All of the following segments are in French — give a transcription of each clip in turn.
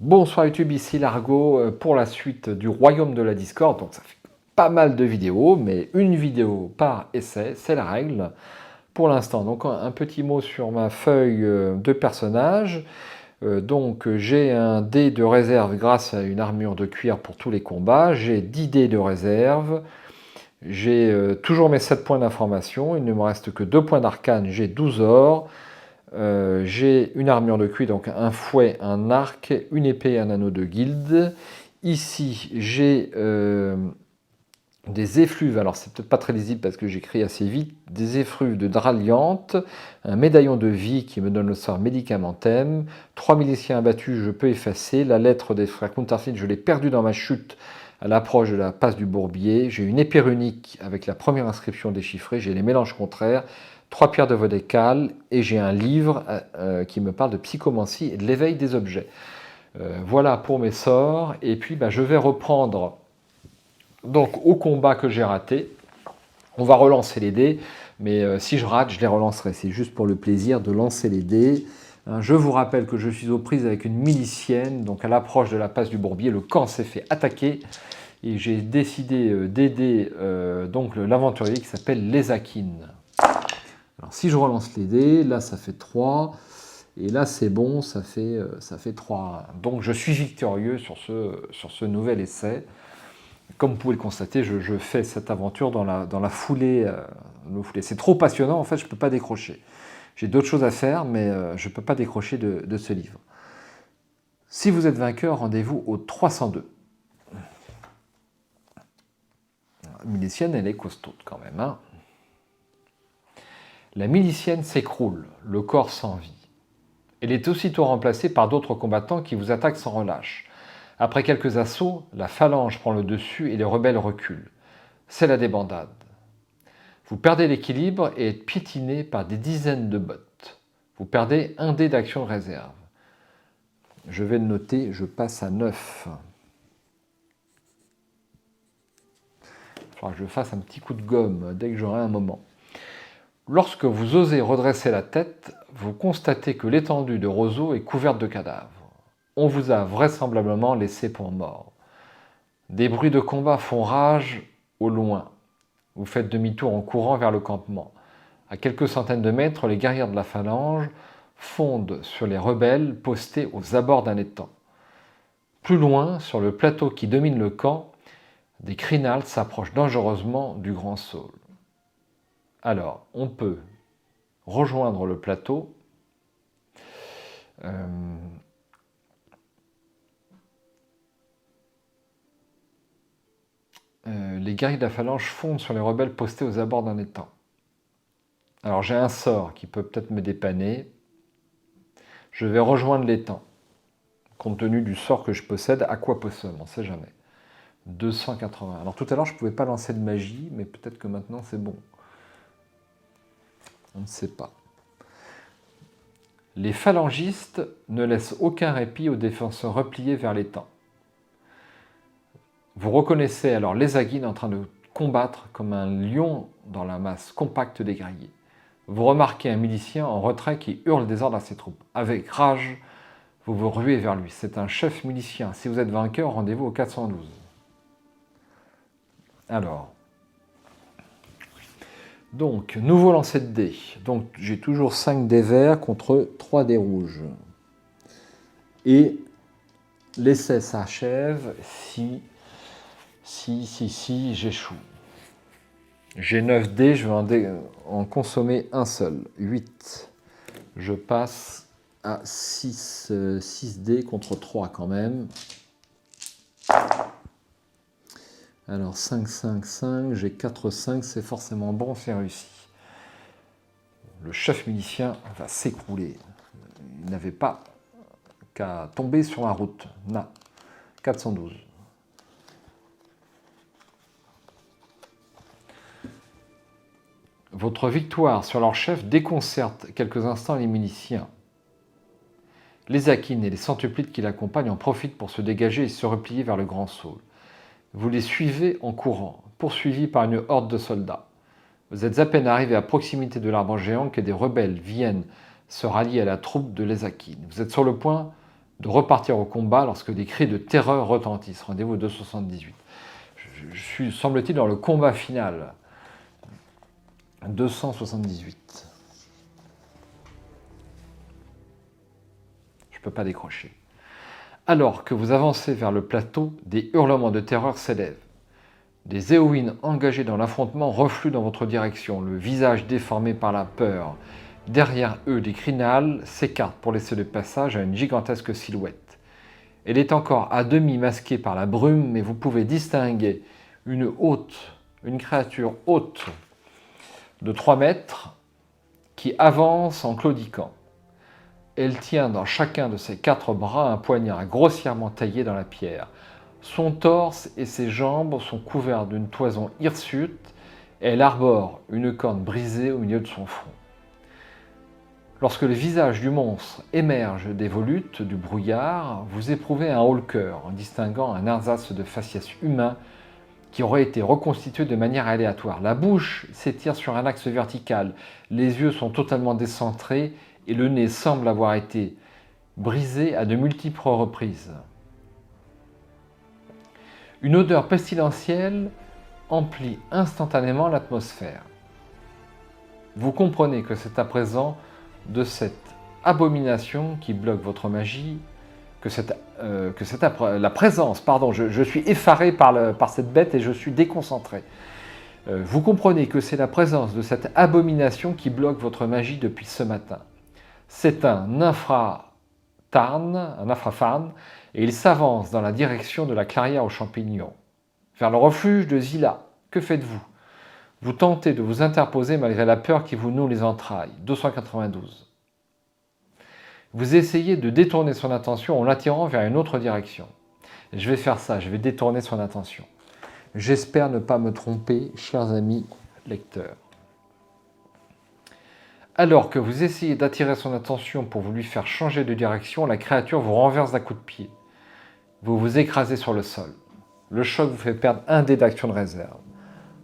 Bonsoir YouTube, ici Largo pour la suite du Royaume de la Discorde. Donc ça fait pas mal de vidéos, mais une vidéo par essai, c'est la règle pour l'instant. Donc un petit mot sur ma feuille de personnage. Donc j'ai un dé de réserve grâce à une armure de cuir pour tous les combats. J'ai 10 dés de réserve. J'ai toujours mes 7 points d'information. Il ne me reste que 2 points d'arcane. J'ai 12 ors. J'ai une armure de cuir, donc un fouet, un arc, une épée et un anneau de guilde. Ici, j'ai des effluves, alors c'est peut-être pas très lisible parce que j'écris assez vite, des effluves de Draliante, un médaillon de vie qui me donne le sort médicamentème, 3 miliciens abattus, je peux effacer, la lettre des frères Counterfeit, je l'ai perdue dans ma chute à l'approche de la passe du Bourbier, j'ai une épée runique avec la première inscription déchiffrée, j'ai les mélanges contraires, 3 pierres de Vodécal, et j'ai un livre qui me parle de psychomancie et de l'éveil des objets. Voilà pour mes sorts, et puis je vais reprendre donc au combat que j'ai raté. On va relancer les dés, mais si je rate, je les relancerai. C'est juste pour le plaisir de lancer les dés. Je vous rappelle que je suis aux prises avec une milicienne, donc à l'approche de la passe du Bourbier, le camp s'est fait attaquer, et j'ai décidé d'aider donc l'aventurier qui s'appelle Lézakine. Alors si je relance les dés, là ça fait 3, et là c'est bon, ça fait 3. Donc je suis victorieux sur ce nouvel essai. Comme vous pouvez le constater, je fais cette aventure dans la foulée. C'est trop passionnant, en fait, je ne peux pas décrocher. J'ai d'autres choses à faire, mais je ne peux pas décrocher de ce livre. Si vous êtes vainqueur, rendez-vous au 302. La milicienne, elle est costaude quand même. Hein. La milicienne s'écroule, le corps sans vie. Elle est aussitôt remplacée par d'autres combattants qui vous attaquent sans relâche. Après quelques assauts, la phalange prend le dessus et les rebelles reculent. C'est la débandade. Vous perdez l'équilibre et êtes piétiné par des dizaines de bottes. Vous perdez un dé d'action de réserve. Je vais le noter, je passe à 9. Il faudra que je fasse un petit coup de gomme dès que j'aurai un moment. Lorsque vous osez redresser la tête, vous constatez que l'étendue de roseaux est couverte de cadavres. On vous a vraisemblablement laissé pour mort. Des bruits de combat font rage au loin. Vous faites demi-tour en courant vers le campement. À quelques centaines de mètres, les guerriers de la phalange fondent sur les rebelles postés aux abords d'un étang. Plus loin, sur le plateau qui domine le camp, des crinales s'approchent dangereusement du Grand Saule. Alors, on peut rejoindre le plateau. Les guerriers de la phalange fondent sur les rebelles postés aux abords d'un étang. Alors j'ai un sort qui peut peut-être me dépanner. Je vais rejoindre l'étang. Compte tenu du sort que je possède, Aquapossum, on ne sait jamais. 280. Alors tout à l'heure, je ne pouvais pas lancer de magie, mais peut-être que maintenant c'est bon. On ne sait pas. Les phalangistes ne laissent aucun répit aux défenseurs repliés vers l'étang. Vous reconnaissez alors Lézakine en train de combattre comme un lion dans la masse compacte des guerriers. Vous remarquez un milicien en retrait qui hurle des ordres à ses troupes. Avec rage, vous vous ruez vers lui. C'est un chef milicien. Si vous êtes vainqueur, rendez-vous au 412. Alors, donc, nouveau lancer de dés. Donc, j'ai toujours 5 dés verts contre 3 dés rouges. Et l'essai s'achève si j'échoue. J'ai 9 dés, je vais en consommer un seul. 8. Je passe à 6 dés contre 3 quand même. Alors 5, 5, 5, j'ai 4, 5, c'est forcément bon, c'est réussi. Le chef milicien va s'écrouler. Il n'avait pas qu'à tomber sur la route. Non. 412. Votre victoire sur leur chef déconcerte quelques instants les miliciens. Lézakine et les centuplites qui l'accompagnent en profitent pour se dégager et se replier vers le Grand Saule. Vous les suivez en courant, poursuivis par une horde de soldats. Vous êtes à peine arrivé à proximité de l'arbre géant que des rebelles viennent se rallier à la troupe de Lézakine. Vous êtes sur le point de repartir au combat lorsque des cris de terreur retentissent. Rendez-vous au 278. Je suis, semble-t-il, dans le combat final. 278. Je ne peux pas décrocher. Alors que vous avancez vers le plateau, des hurlements de terreur s'élèvent. Des Éowyn engagés dans l'affrontement refluent dans votre direction, le visage déformé par la peur. Derrière eux, des crinales s'écartent pour laisser le passage à une gigantesque silhouette. Elle est encore à demi masquée par la brume, mais vous pouvez distinguer une créature haute de 3 mètres qui avance en claudiquant. Elle tient dans chacun de ses 4 bras un poignard grossièrement taillé dans la pierre. Son torse et ses jambes sont couverts d'une toison hirsute et elle arbore une corne brisée au milieu de son front. Lorsque le visage du monstre émerge des volutes du brouillard, vous éprouvez un haut-le-cœur en distinguant un ersatz de faciès humain qui aurait été reconstitué de manière aléatoire. La bouche s'étire sur un axe vertical, les yeux sont totalement décentrés et le nez semble avoir été brisé à de multiples reprises. Une odeur pestilentielle emplit instantanément l'atmosphère. Vous comprenez que c'est à présent de cette abomination qui bloque votre magie, la présence, pardon, je suis effaré par cette bête et je suis déconcentré. Vous comprenez que c'est la présence de cette abomination qui bloque votre magie depuis ce matin. C'est un infrafarn, et il s'avance dans la direction de la clairière aux champignons, vers le refuge de Zila. Que faites-vous? Vous tentez de vous interposer malgré la peur qui vous noue les entrailles. 292. Vous essayez de détourner son attention en l'attirant vers une autre direction. Je vais faire ça, je vais détourner son attention. J'espère ne pas me tromper, chers amis lecteurs. Alors que vous essayez d'attirer son attention pour vous lui faire changer de direction, la créature vous renverse d'un coup de pied. Vous vous écrasez sur le sol. Le choc vous fait perdre un dé d'action de réserve.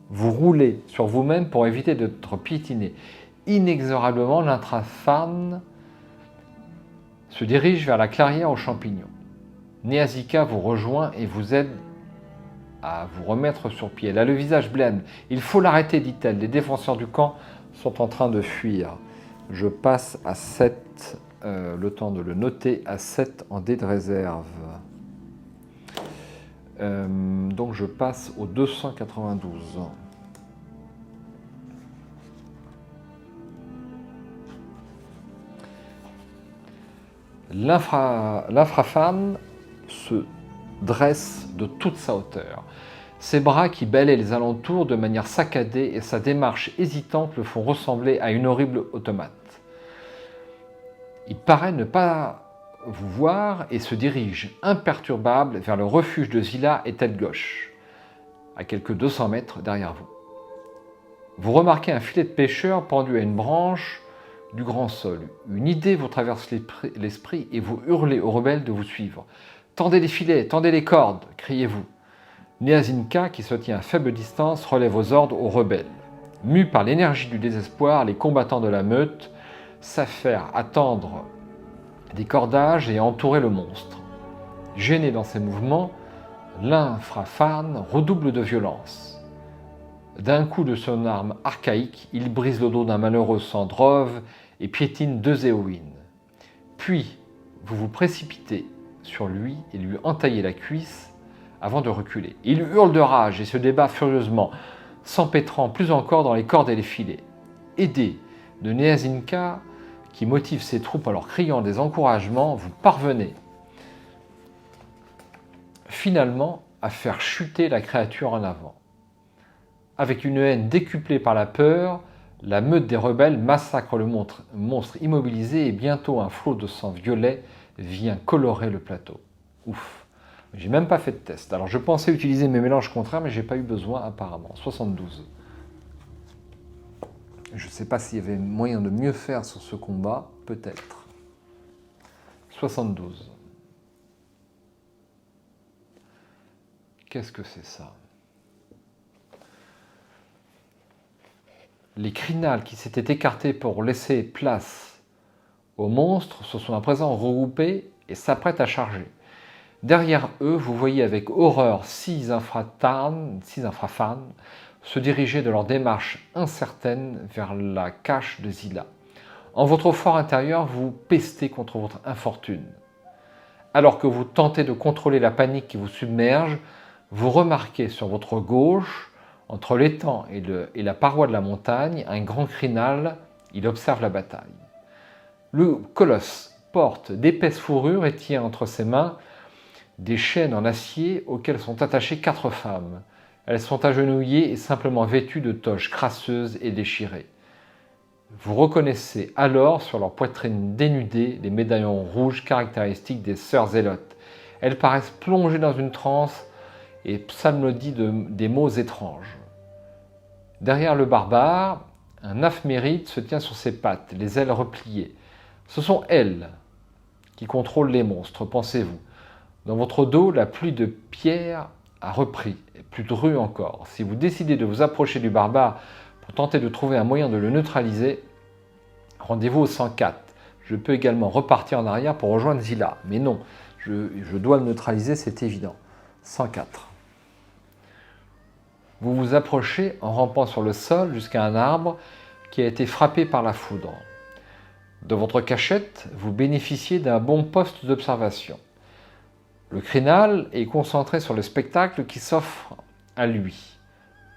Vous roulez sur vous-même pour éviter d'être piétiné. Inexorablement, l'intrafarn se dirige vers la clairière aux champignons. Neazika vous rejoint et vous aide à vous remettre sur pied. Elle a le visage blême. Il faut l'arrêter, dit-elle. Les défenseurs du camp sont en train de fuir. Je passe à 7, le temps de le noter, à 7 en dés de réserve. Donc je passe au 292. L'infrafarn se dresse de toute sa hauteur. Ses bras qui balaient les alentours de manière saccadée et sa démarche hésitante le font ressembler à une horrible automate. Il paraît ne pas vous voir et se dirige imperturbable vers le refuge de Zila et tête gauche, à quelques 200 mètres derrière vous. Vous remarquez un filet de pêcheur pendu à une branche du grand sol. Une idée vous traverse l'esprit et vous hurlez aux rebelles de vous suivre. « Tendez les filets, tendez les cordes !» criez-vous. Neazinka, qui se tient à faible distance, relève vos ordres aux rebelles. Mus par l'énergie du désespoir, les combattants de la meute s'affairent à tendre des cordages et à entourer le monstre. Gêné dans ses mouvements, l'infrafarn redouble de violence. D'un coup de son arme archaïque, il brise le dos d'un malheureux sans drove et piétine 2 Éowyn. Puis, vous vous précipitez sur lui et lui entaillez la cuisse avant de reculer. Il hurle de rage et se débat furieusement, s'empêtrant plus encore dans les cordes et les filets. Aidé de Neazinka, qui motive ses troupes en leur criant des encouragements, vous parvenez finalement à faire chuter la créature en avant. Avec une haine décuplée par la peur, la meute des rebelles massacre le monstre immobilisé et bientôt un flot de sang violet vient colorer le plateau. Ouf, j'ai même pas fait de test. Alors je pensais utiliser mes mélanges contraires, mais j'ai pas eu besoin apparemment. 72. Je ne sais pas s'il y avait moyen de mieux faire sur ce combat, peut-être. 72. Qu'est-ce que c'est ça? Les crinales qui s'étaient écartés pour laisser place aux monstres se sont à présent regroupés et s'apprêtent à charger. Derrière eux, vous voyez avec horreur 6 infrafans se diriger de leur démarche incertaine vers la cache de Zilla. En votre fort intérieur, vous pestez contre votre infortune. Alors que vous tentez de contrôler la panique qui vous submerge, vous remarquez sur votre gauche, entre l'étang et la paroi de la montagne, un grand crinal. Il observe la bataille. Le colosse porte d'épaisses fourrures et tient entre ses mains des chaînes en acier auxquelles sont attachées 4 femmes. Elles sont agenouillées et simplement vêtues de toges crasseuses et déchirées. Vous reconnaissez alors sur leur poitrine dénudée les médaillons rouges caractéristiques des sœurs zélotes. Elles paraissent plongées dans une transe et psalmodient des mots étranges. Derrière le barbare, un aphmérite se tient sur ses pattes, les ailes repliées. Ce sont elles qui contrôlent les monstres, pensez-vous. Dans votre dos, la pluie de pierres a repris, et plus drue encore. Si vous décidez de vous approcher du barbare pour tenter de trouver un moyen de le neutraliser, rendez-vous au 104. Je peux également repartir en arrière pour rejoindre Zilla. Mais non, je dois le neutraliser, c'est évident. 104. Vous vous approchez en rampant sur le sol jusqu'à un arbre qui a été frappé par la foudre. Dans votre cachette, vous bénéficiez d'un bon poste d'observation. Le crinal est concentré sur le spectacle qui s'offre à lui,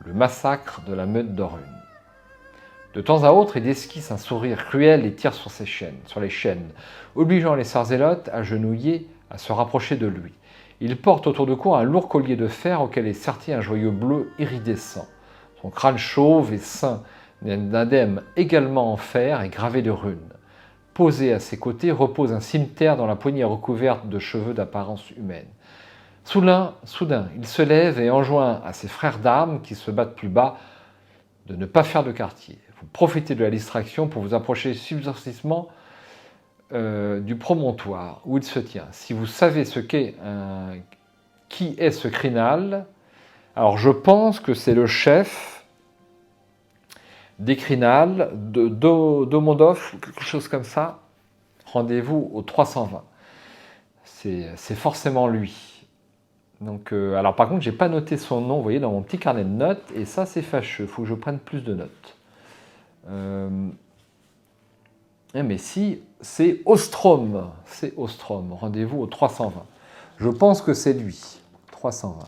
le massacre de la meute d'Orune. De temps à autre, il esquisse un sourire cruel et tire sur les chaînes, obligeant les sœurs zélotes agenouillées à se rapprocher de lui. Il porte autour du cou un lourd collier de fer auquel est serti un joyau bleu iridescent. Son crâne chauve et ceint d'un adème également en fer et gravé de runes. Posé à ses côtés repose un cimeterre dont la poignée est recouverte de cheveux d'apparence humaine. Soudain, il se lève et enjoint à ses frères d'armes qui se battent plus bas de ne pas faire de quartier. Vous profitez de la distraction pour vous approcher subversivement du promontoire où il se tient. Si vous savez qui est ce crinal, alors je pense que c'est le chef des crinales de Domodov, quelque chose comme ça. Rendez-vous au 320. C'est forcément lui. Donc, alors par contre, j'ai pas noté son nom, vous voyez, dans mon petit carnet de notes, et ça c'est fâcheux, il faut que je prenne plus de notes. Mais si, c'est Ostrom, rendez-vous au 320. Je pense que c'est lui, 320.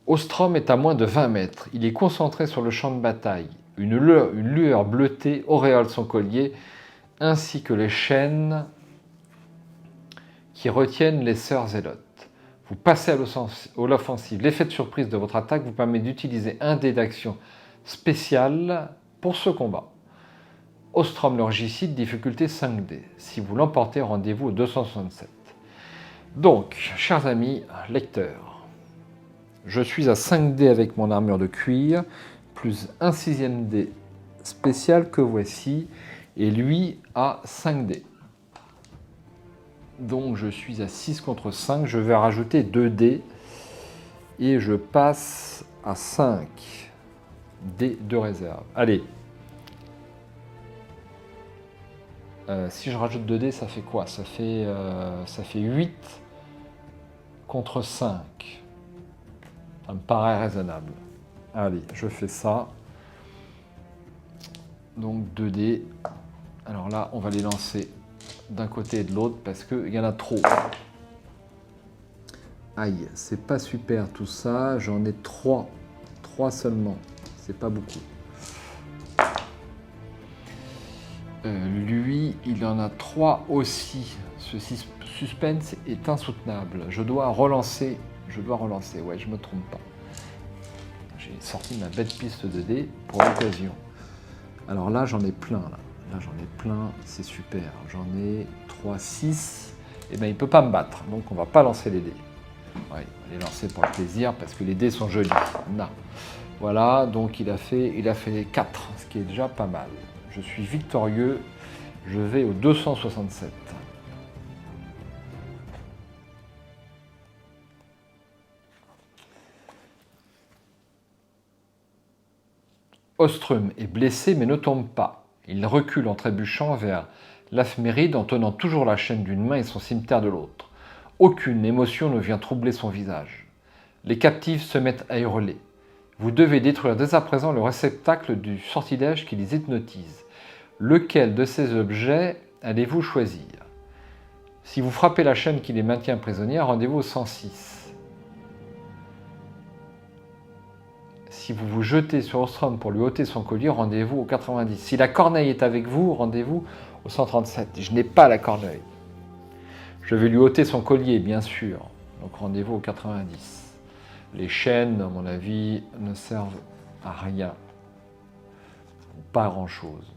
Ostrom est à moins de 20 mètres. Il est concentré sur le champ de bataille. Une lueur bleutée auréole son collier, ainsi que les chaînes qui retiennent les sœurs zélotes. Vous passez à l'offensive. L'effet de surprise de votre attaque vous permet d'utiliser un dé d'action spéciale pour ce combat. Ostrom le régicide, difficulté 5D. Si vous l'emportez, rendez-vous au 267. Donc, chers amis lecteurs, je suis à 5D avec mon armure de cuir, plus un 6e dé spécial que voici, et lui à 5D. Donc je suis à 6 contre 5, je vais rajouter 2 dés, et je passe à 5 dés de réserve. Allez. Si je rajoute 2 dés, ça fait quoi? Ça fait 8 contre 5. Ça me paraît raisonnable. Allez, je fais ça. Donc 2 dés. Alors là, on va les lancer d'un côté et de l'autre parce qu'il y en a trop. Aïe, c'est pas super tout ça. J'en ai 3. 3 seulement. C'est pas beaucoup. Lui, il en a 3 aussi. Ce suspense est insoutenable. Je dois relancer. Ouais, je me trompe pas. J'ai sorti ma bête piste de dés pour l'occasion. Alors là, j'en ai plein. Là, j'en ai plein. C'est super. J'en ai 3, 6. Et bien, il ne peut pas me battre. Donc, on ne va pas lancer les dés. Ouais, on va les lancer pour le plaisir parce que les dés sont jolis. Non. Voilà. Donc, il a fait 4, ce qui est déjà pas mal. Je suis victorieux. Je vais au 267. Ostrum est blessé mais ne tombe pas. Il recule en trébuchant vers l'Aphméride en tenant toujours la chaîne d'une main et son cimeterre de l'autre. Aucune émotion ne vient troubler son visage. Les captifs se mettent à hurler. Vous devez détruire dès à présent le réceptacle du sortilège qui les hypnotise. Lequel de ces objets allez-vous choisir? Si vous frappez la chaîne qui les maintient prisonniers, rendez-vous au 106. Si vous vous jetez sur Ostrom pour lui ôter son collier, rendez-vous au 90. Si la corneille est avec vous, rendez-vous au 137. Je n'ai pas la corneille. Je vais lui ôter son collier, bien sûr. Donc rendez-vous au 90. Les chaînes, à mon avis, ne servent à rien. Pas grand-chose.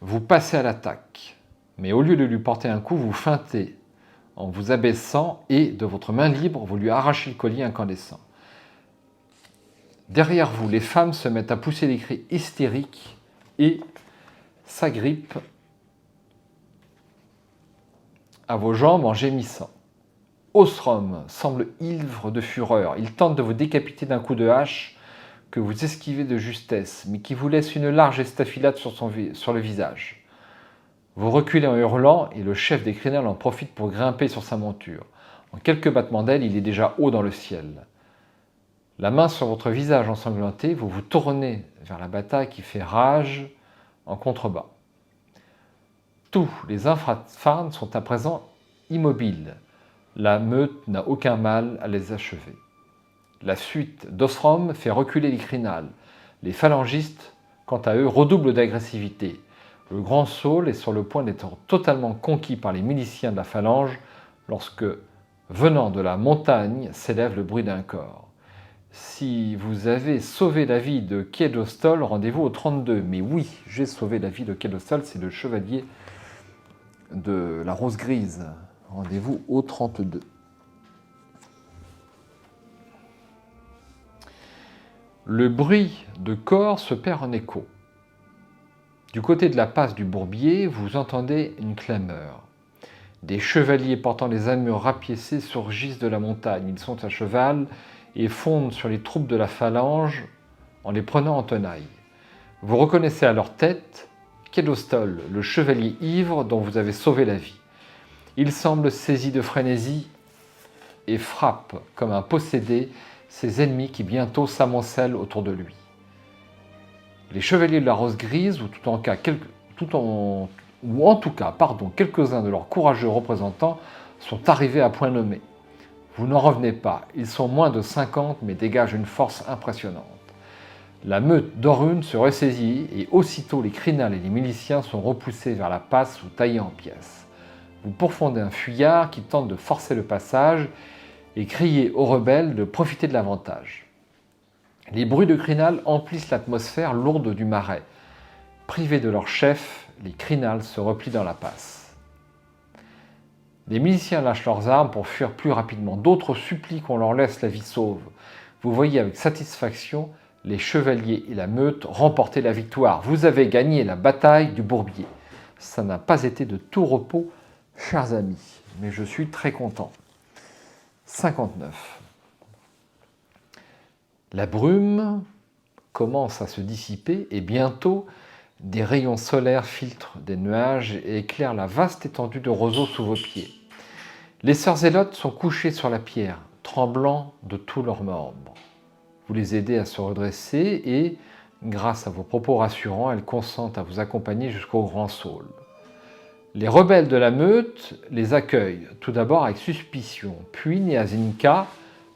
Vous passez à l'attaque. Mais au lieu de lui porter un coup, vous feintez en vous abaissant et, de votre main libre, vous lui arrachez le collier incandescent. Derrière vous, les femmes se mettent à pousser des cris hystériques et s'agrippent à vos jambes en gémissant. Ostrom semble ivre de fureur. Il tente de vous décapiter d'un coup de hache que vous esquivez de justesse, mais qui vous laisse une large estafilade sur le visage. Vous reculez en hurlant et le chef des Crinales en profite pour grimper sur sa monture. En quelques battements d'ailes, il est déjà haut dans le ciel. La main sur votre visage ensanglanté, vous vous tournez vers la bataille qui fait rage en contrebas. Tous les infraphares sont à présent immobiles. La meute n'a aucun mal à les achever. La fuite d'Ostrom fait reculer les Crinales. Les phalangistes, quant à eux, redoublent d'agressivité. Le Grand Saule est sur le point d'être totalement conquis par les miliciens de la phalange lorsque, venant de la montagne, s'élève le bruit d'un corps. Si vous avez sauvé la vie de Kédostol, rendez-vous au 32. Mais oui, j'ai sauvé la vie de Kédostol, c'est le chevalier de la Rose Grise. Rendez-vous au 32. Le bruit de corps se perd en écho. Du côté de la passe du Bourbier, vous entendez une clameur. Des chevaliers portant les armures rapiécées surgissent de la montagne. Ils sont à cheval et fondent sur les troupes de la phalange en les prenant en tenaille. Vous reconnaissez à leur tête Kédostol, le chevalier ivre dont vous avez sauvé la vie. Il semble saisi de frénésie et frappe comme un possédé ses ennemis qui bientôt s'amoncellent autour de lui. Les chevaliers de la Rose Grise, ou en tout cas, quelques-uns de leurs courageux représentants sont arrivés à point nommé. Vous n'en revenez pas, ils sont moins de 50 mais dégagent une force impressionnante. La meute d'Orune se ressaisit et aussitôt les Crinales et les miliciens sont repoussés vers la passe ou taillés en pièces. Vous pourfondez un fuyard qui tente de forcer le passage et criez aux rebelles de profiter de l'avantage. Les bruits de Crinales emplissent l'atmosphère lourde du marais. Privés de leur chef, les Crinales se replient dans la passe. Les miliciens lâchent leurs armes pour fuir plus rapidement. D'autres supplient qu'on leur laisse la vie sauve. Vous voyez avec satisfaction les chevaliers et la meute remporter la victoire. Vous avez gagné la bataille du Bourbier. Ça n'a pas été de tout repos, chers amis, mais je suis très content. 59. La brume commence à se dissiper et bientôt des rayons solaires filtrent des nuages et éclairent la vaste étendue de roseaux sous vos pieds. Les sœurs zélotes sont couchées sur la pierre, tremblant de tous leurs membres. Vous les aidez à se redresser et, grâce à vos propos rassurants, elles consentent à vous accompagner jusqu'au Grand Saule. Les rebelles de la meute les accueillent, tout d'abord avec suspicion, puis Néazinka,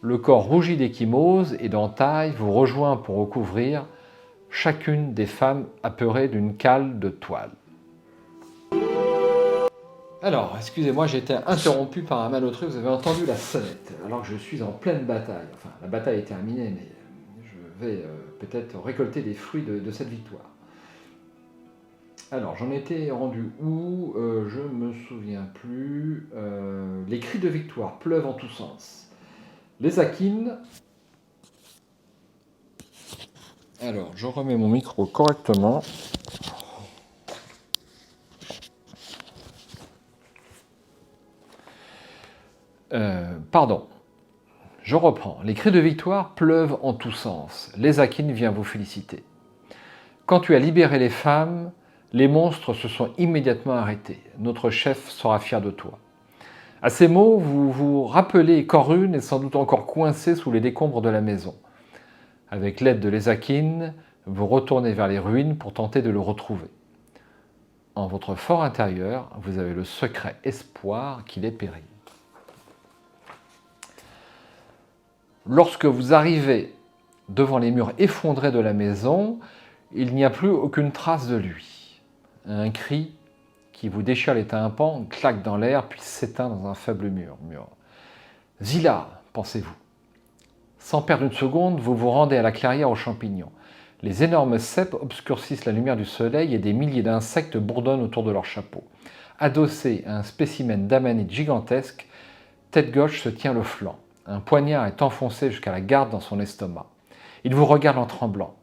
le corps rougi d'échymose et d'entaille, vous rejoint pour recouvrir chacune des femmes apeurées d'une cale de toile. Alors, excusez-moi, j'ai été interrompu par un malotru, vous avez entendu la sonnette, alors que je suis en pleine bataille. Enfin, la bataille est terminée, mais je vais peut-être récolter les fruits de cette victoire. Alors, j'en étais rendu où je ne me souviens plus. Les cris de victoire pleuvent en tous sens. Les Akines. Alors, je remets mon micro correctement. Je reprends. Les cris de victoire pleuvent en tous sens. L'Ézakine vient vous féliciter. Quand tu as libéré les femmes, les monstres se sont immédiatement arrêtés. Notre chef sera fier de toi. À ces mots, vous vous rappelez qu'Orun est sans doute encore coincé sous les décombres de la maison. Avec l'aide de l'Ézakine, vous retournez vers les ruines pour tenter de le retrouver. En votre fort intérieur, vous avez le secret espoir qu'il ait péri. Lorsque vous arrivez devant les murs effondrés de la maison, il n'y a plus aucune trace de lui. Un cri qui vous déchire les tympans claque dans l'air puis s'éteint dans un faible mur. Zila, pensez-vous. Sans perdre une seconde, vous vous rendez à la clairière aux champignons. Les énormes cèpes obscurcissent la lumière du soleil et des milliers d'insectes bourdonnent autour de leur chapeau. Adossé à un spécimen d'amanite gigantesque, tête gauche se tient le flanc. Un poignard est enfoncé jusqu'à la garde dans son estomac. Il vous regarde en tremblant.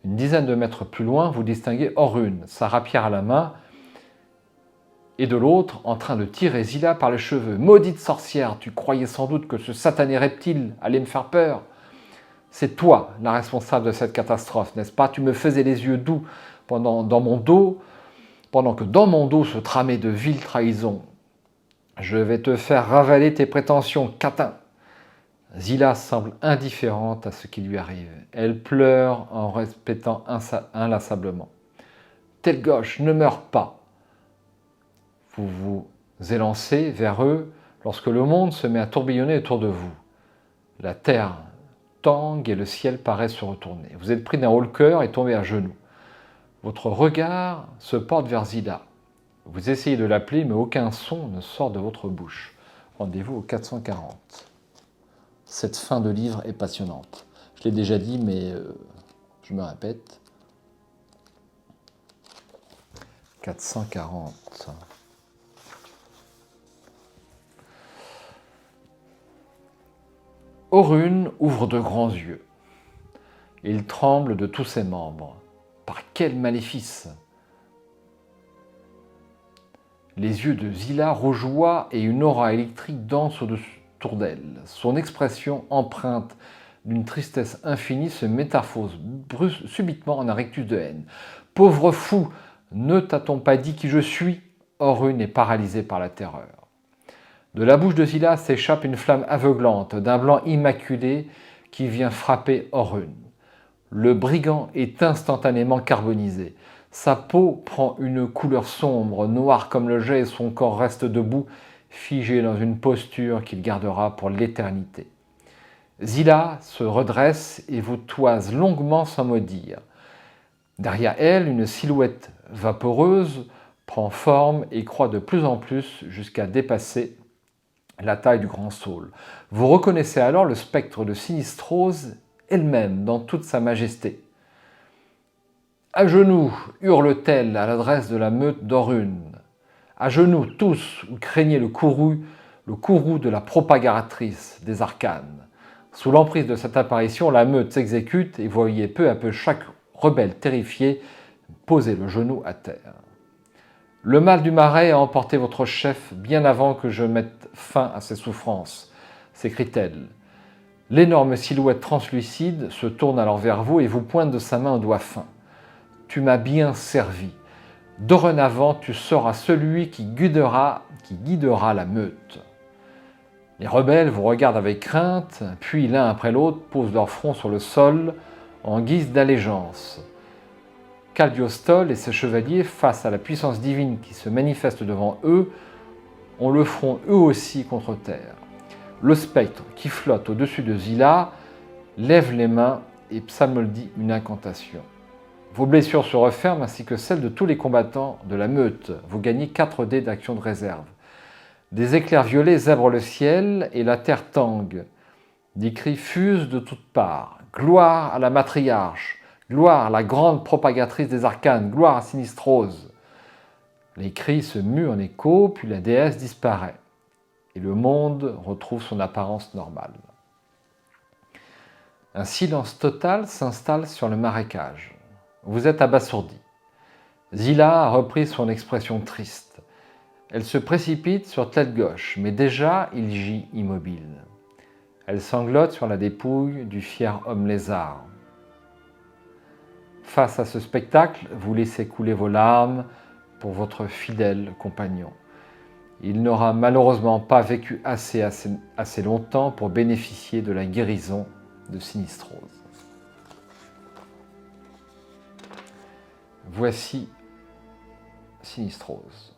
Une dizaine de mètres plus loin, vous distinguez Orun, sa rapière à la main, et de l'autre, en train de tirer Zila par les cheveux. « Maudite sorcière, tu croyais sans doute que ce satané reptile allait me faire peur. C'est toi la responsable de cette catastrophe, n'est-ce pas? Tu me faisais les yeux doux pendant que dans mon dos se tramait de viles trahisons. Je vais te faire ravaler tes prétentions, catin !» Zila semble indifférente à ce qui lui arrive. Elle pleure en répétant inlassablement. « Tête gauche, ne meurs pas !» Vous vous élancez vers eux lorsque le monde se met à tourbillonner autour de vous. La terre tangue et le ciel paraît se retourner. Vous êtes pris d'un haut-le-cœur et tombé à genoux. Votre regard se porte vers Zila. Vous essayez de l'appeler, mais aucun son ne sort de votre bouche. Rendez-vous au 440. Cette fin de livre est passionnante. Je l'ai déjà dit, mais je me répète. 440. Orun ouvre de grands yeux. Il tremble de tous ses membres. Par quel maléfice! Les yeux de Zila rougeoient et une aura électrique danse autour d'elle. Son expression, empreinte d'une tristesse infinie, se métamorphose subitement en un rictus de haine. « Pauvre fou, ne t'a-t-on pas dit qui je suis ?» Orun est paralysé par la terreur. De la bouche de Zila s'échappe une flamme aveuglante, d'un blanc immaculé qui vient frapper Orun. Le brigand est instantanément carbonisé. Sa peau prend une couleur sombre, noire comme le jet, et son corps reste debout, figé dans une posture qu'il gardera pour l'éternité. Zila se redresse et vous toise longuement sans mot dire. Derrière elle, une silhouette vaporeuse prend forme et croît de plus en plus jusqu'à dépasser la taille du grand saule. Vous reconnaissez alors le spectre de Sinistrose elle-même dans toute sa majesté. À genoux, hurle-t-elle à l'adresse de la meute d'Orun. À genoux, tous, ou craignez le courroux de la propagatrice des arcanes. Sous l'emprise de cette apparition, la meute s'exécute et voyez peu à peu chaque rebelle terrifié poser le genou à terre. Le mal du marais a emporté votre chef bien avant que je mette fin à ses souffrances, s'écrie-t-elle. L'énorme silhouette translucide se tourne alors vers vous et vous pointe de sa main au doigt fin. Tu m'as bien servi. Dorénavant, tu seras celui qui guidera la meute. Les rebelles vous regardent avec crainte, puis l'un après l'autre posent leur front sur le sol en guise d'allégeance. Cagliostole et ses chevaliers, face à la puissance divine qui se manifeste devant eux, ont le front eux aussi contre terre. Le spectre qui flotte au-dessus de Zila lève les mains et psalmodie une incantation. Vos blessures se referment ainsi que celles de tous les combattants de la meute. Vous gagnez 4 dés d'action de réserve. Des éclairs violets zèbrent le ciel et la terre tangue. Des cris fusent de toutes parts. Gloire à la matriarche! Gloire à la grande propagatrice des arcanes! Gloire à Sinistrose! Les cris se muent en écho, puis la déesse disparaît. Et le monde retrouve son apparence normale. Un silence total s'installe sur le marécage. Vous êtes abasourdi. Zila a repris son expression triste. Elle se précipite sur tête gauche, mais déjà il gît immobile. Elle sanglote sur la dépouille du fier homme lézard. Face à ce spectacle, vous laissez couler vos larmes pour votre fidèle compagnon. Il n'aura malheureusement pas vécu assez longtemps pour bénéficier de la guérison de Sinistrose. Voici Sinistrose.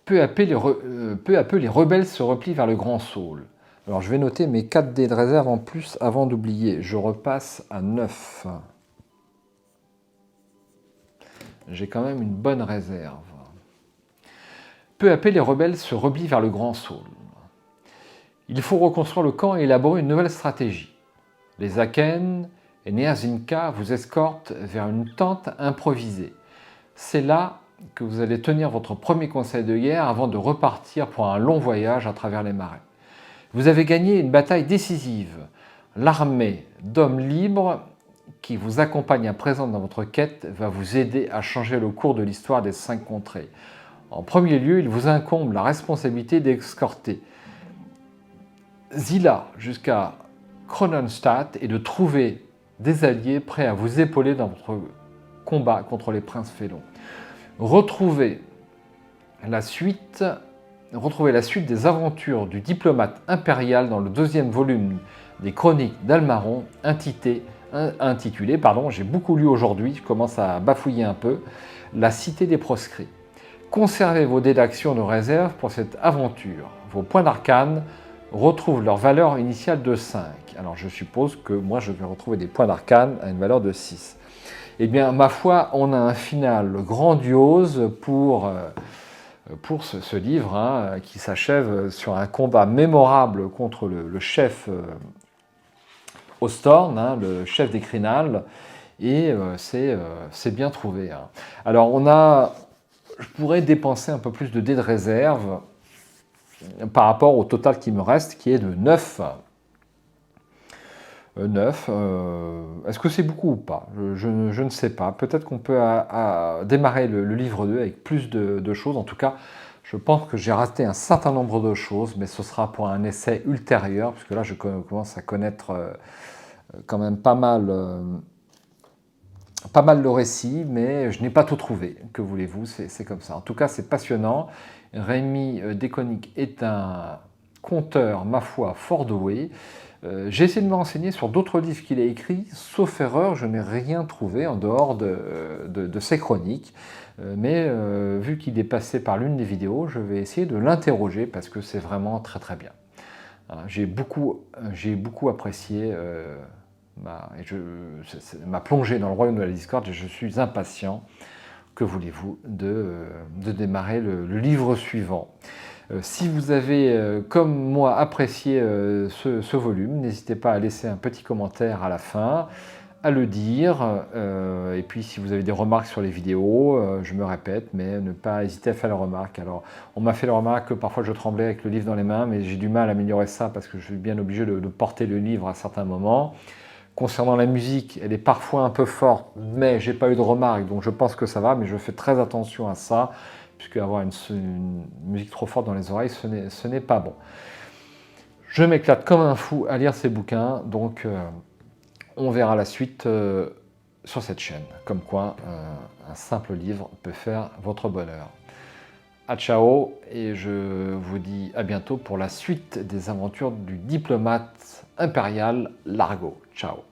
Peu à peu, les rebelles se replient vers le Grand Saule. Alors je vais noter mes 4 dés de réserve en plus avant d'oublier. Je repasse à 9. J'ai quand même une bonne réserve. Peu à peu, les rebelles se replient vers le Grand Saule. Il faut reconstruire le camp et élaborer une nouvelle stratégie. Les Akens et Neazinka vous escortent vers une tente improvisée. C'est là que vous allez tenir votre premier conseil de guerre avant de repartir pour un long voyage à travers les marais. Vous avez gagné une bataille décisive. L'armée d'hommes libres qui vous accompagne à présent dans votre quête va vous aider à changer le cours de l'histoire des 5 contrées. En premier lieu, il vous incombe la responsabilité d'escorter Zila jusqu'à Kronenstadt et de trouver des alliés prêts à vous épauler dans votre combat contre les princes félons. Retrouvez la suite des aventures du diplomate impérial dans le 2e volume des Chroniques d'Almaron, intitulé, j'ai beaucoup lu aujourd'hui, je commence à bafouiller un peu, La Cité des Proscrits. Conservez vos dés d'action de réserve pour cette aventure. Vos points d'arcane retrouvent leur valeur initiale de 5. Alors je suppose que moi je vais retrouver des points d'arcane à une valeur de 6. Eh bien, ma foi, on a un final grandiose pour ce livre qui s'achève sur un combat mémorable contre le chef Ostorn, le chef des Crinales, et c'est bien trouvé. Alors, je pourrais dépenser un peu plus de dés de réserve par rapport au total qui me reste, qui est de 9. 9. Est-ce que c'est beaucoup ou pas? Je ne sais pas. Peut-être qu'on peut démarrer le livre 2 avec plus de choses. En tout cas, je pense que j'ai raté un certain nombre de choses, mais ce sera pour un essai ultérieur, puisque là, je commence à connaître quand même pas mal le récit, mais je n'ai pas tout trouvé. Que voulez-vous, c'est comme ça. En tout cas, c'est passionnant. Rémi Deconic est un conteur, ma foi, fort doué. J'ai essayé de me renseigner sur d'autres livres qu'il a écrits, sauf erreur, je n'ai rien trouvé en dehors de ses chroniques. Mais vu qu'il est passé par l'une des vidéos, je vais essayer de l'interroger parce que c'est vraiment très très bien. J'ai beaucoup apprécié ma plongée dans le royaume de la discorde et je suis impatient, que voulez-vous, de démarrer le livre suivant. Si vous avez, comme moi, apprécié ce volume, n'hésitez pas à laisser un petit commentaire à la fin, à le dire. Et puis, si vous avez des remarques sur les vidéos, je me répète, mais ne pas hésiter à faire les remarques. Alors, on m'a fait la remarque que parfois je tremblais avec le livre dans les mains, mais j'ai du mal à améliorer ça parce que je suis bien obligé de porter le livre à certains moments. Concernant la musique, elle est parfois un peu forte, mais j'ai pas eu de remarques, donc je pense que ça va, mais je fais très attention à ça, puisque avoir une musique trop forte dans les oreilles, ce n'est pas bon. Je m'éclate comme un fou à lire ces bouquins, donc on verra la suite sur cette chaîne. Comme quoi, un simple livre peut faire votre bonheur. À ciao, et je vous dis à bientôt pour la suite des aventures du diplomate impérial Largo. Ciao.